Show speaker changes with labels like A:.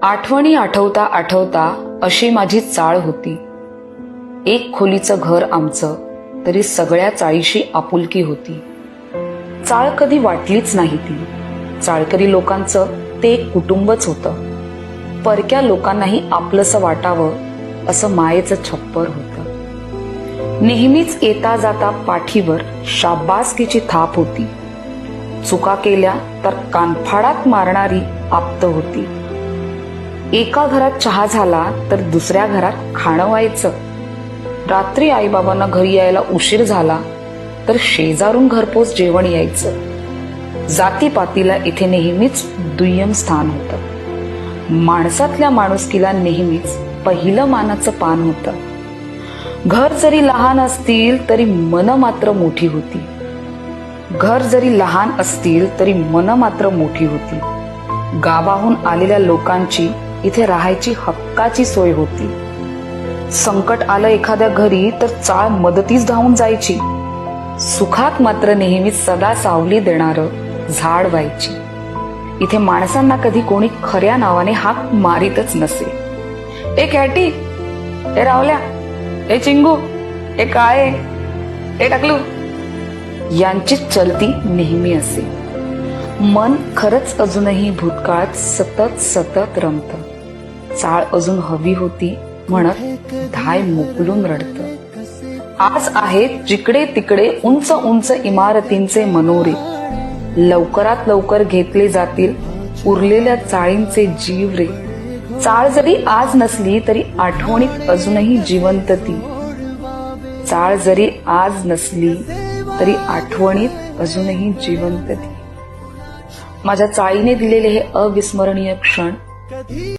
A: आठवणी आठवता आठवता अशी माझी चाळ होती. एक खोलीचं घर आमचं, तरी सगळ्या चाळीशी आपुलकी होती. चाळ कधी वाटलीच नाही ती. चाळकरी लोकांचं ते एक कुटुंबच होतं. परक्या लोकांनाही आपलंसं वाटावं असं मायेचं छप्पर होतं. नेहमीच येता जाता पाठीवर शाबासकीची थाप होती. चुका केल्या तर कानफाडात मारणारी आप्त होती. एका घरात चहा झाला तर दुसऱ्या घरात खाणं व्हायचं. रात्री आईबाबांना घरी यायला उशीर झाला तर शेजारून घरपोच जेवण यायचं. जातीपातीला इथे नेहमीच दुय्यम स्थान होतं. माणसातल्या माणुसकीला नेहमीच पहिलं मानाचं पान होतं. घर जरी लहान असतील तरी मन मात्र मोठी होती. घर जरी लहान असतील तरी मन मात्र मोठी होती. गावाहून आलेल्या लोकांची इथे राहायची हक्काची सोय होती. संकट आलं एखाद्या घरी तर चाळ मदतीस धावून जायची. सुखात मात्र नेहमी सदा सावली देणारं झाड व्हायची. इथे माणसांना कधी कोणी खऱ्या नावाने हाक मारीतच नसे. ए कॅटी, ए रावल्या, ए चिंगू, ए काळे, ए टाकलू यांची चलती नेहमी असे. मन खरंच अजूनही भूतकाळात सतत सतत रमतं. चाळ अजून हवी होती म्हणत धाय मोकलून रडतं. आज आहेत जिकडे तिकडे उंच उंच इमारतींचे मनोरे. लवकरात लवकर घेतले जातील उरलेल्या चाळींचे जीव रे. चाळ जरी आज नसली तरी आठवणीत अजूनही जिवंत ती. चाळ जरी आज नसली तरी आठवणीत अजूनही जिवंत ती. माझ्या चाळीने दिलेले हे अविस्मरणीय क्षण